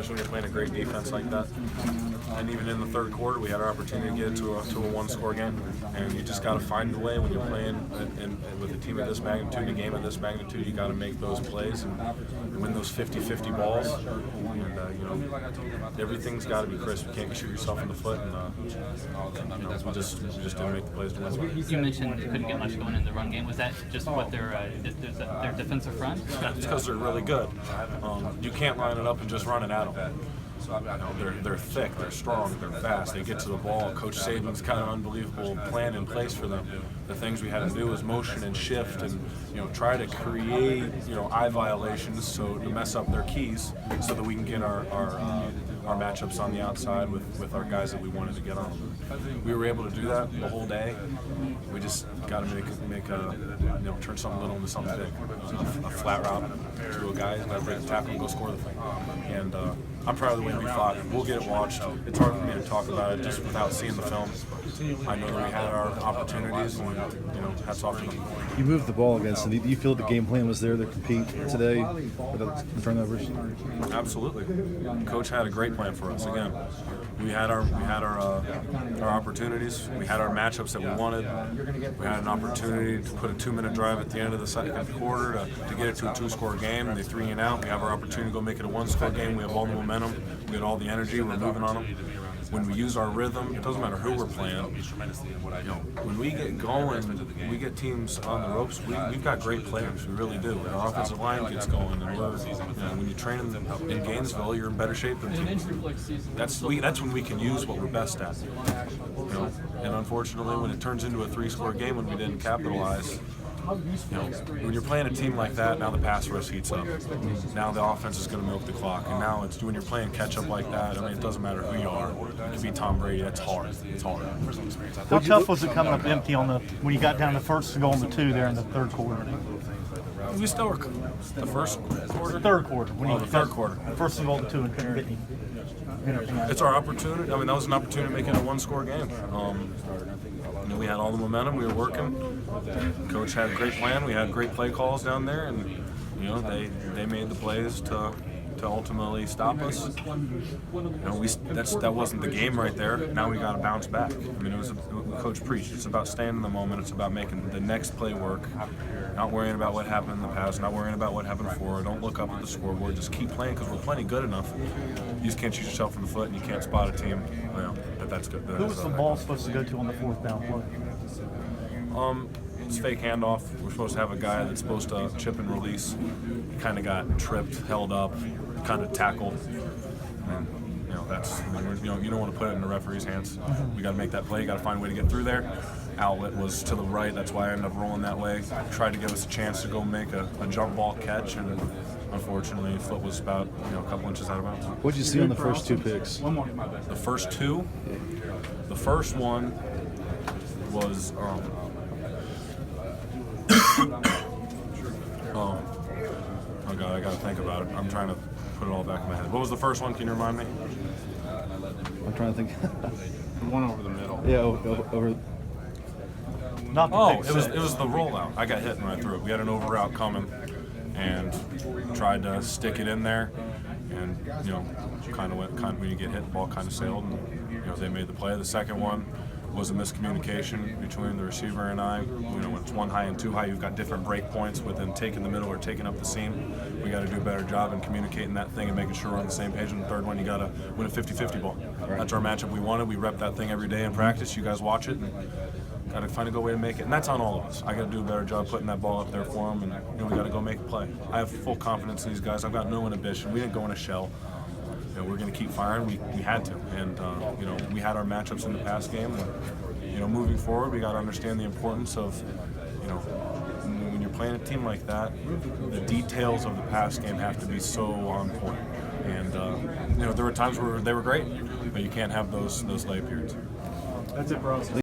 especially when you're playing a great defense like that. And even in the third quarter, we had our opportunity to get it to a one-score game. And you just got to find a way when you're playing and with a team of this magnitude, a game of this magnitude, you got to make those plays and win those 50-50 balls. And everything's got to be crisp. You can't shoot yourself in the foot. And we just didn't make the plays to win. You mentioned they couldn't get much going in the run game. Was that just what their defensive front? It's because they're really good. You can't line it up and just run it at them. They're thick, they're strong, they're fast, they get to the ball. Coach Saban's got an unbelievable plan in place for them. The things we had to do is motion and shift and try to create eye violations so to mess up their keys so that we can get our matchups on the outside with our guys that we wanted to get on. We were able to do that the whole day. We just got to make turn something little into something big. A flat route to a guy who's got to break the tackle and go score the thing. And I'm proud of the way we fought. We'll get it watched. It's hard for me to talk about it just without seeing the film. I know that we had our opportunities, and hats off to them. You moved the ball against them. Do you feel the game plan was there to compete today with the turnovers? Absolutely. Coach had a great plan for us. Again, we had our opportunities. We had our matchups that we wanted. We had an opportunity to put a 2-minute drive at the end of the second quarter to get it to a 2-score game. They 3 and out. We have our opportunity to go make it a 1-score game. We have all the momentum. We had all the energy. We're moving on them. When we use our rhythm, it doesn't matter who we're playing. When we get going, we get teams on the ropes. We've got great players. We really do. Our offensive line gets going, and when you train in Gainesville, you're in better shape than teams. That's when we can use what we're best at. And unfortunately, when it turns into a 3-score game when we didn't capitalize. When you're playing a team like that, now the pass rush heats up. Now the offense is going to milk the clock, and now it's when you're playing catch up like that. I mean, it doesn't matter who you are. You can be Tom Brady. That's hard. It's hard. How tough was it coming up empty when you got down the first to go on the 2 there in the third quarter? We still were the first quarter. Third quarter. The third quarter. First and goal to 2 and couldn't get any. It's our opportunity. I mean, that was an opportunity to make it a 1-score game. We had all the momentum. We were working. Coach had a great plan. We had great play calls down there, and they made the plays to ultimately stop us. That wasn't the game right there. Now we got to bounce back. I mean, it was Coach preached. It's about staying in the moment. It's about making the next play work. Not worrying about what happened in the past. Not worrying about what happened before. Don't look up at the scoreboard. Just keep playing because we're plenty good enough. You just can't shoot yourself in the foot, and you can't spot a team. But that's good. Who was the ball supposed to go to on the 4th down play? It's fake handoff. We're supposed to have a guy that's supposed to chip and release. He kind of got tripped, held up, kind of tackled. And, you don't want to put it in the referee's hands. We got to make that play. You got to find a way to get through there. Outlet was to the right. That's why I ended up rolling that way. Tried to give us a chance to go make a jump ball catch, and unfortunately, foot was about a couple inches out of bounds. What did you see on the first 2 picks? The first 2. The first one was. Oh God, I gotta think about it. I'm trying to put it all back in my head. What was the first one? Can you remind me? I'm trying to think. The one over the middle. Yeah, over. Not the it was the rollout. I got hit and right through it. We had an over route coming, and tried to stick it in there, and when you get hit, the ball kind of sailed, and they made the play. The second one was a miscommunication between the receiver and I. When it's 1 high and 2 high, you've got different break points within taking the middle or taking up the seam. We got to do a better job in communicating that thing and making sure we're on the same page. And the third one, you got to win a 50-50 ball. That's our matchup we wanted. We rep that thing every day in practice. You guys watch it, and got to find a good way to make it. And that's on all of us. I got to do a better job putting that ball up there for them, and we got to go make a play. I have full confidence in these guys. I've got no inhibition. We didn't go in a shell. We're going to keep firing. We had to, and we had our matchups in the past game. And, moving forward, we got to understand the importance of, when you're playing a team like that, the details of the pass game have to be so on point. And there were times where they were great, but you can't have those lay periods. That's it, bro.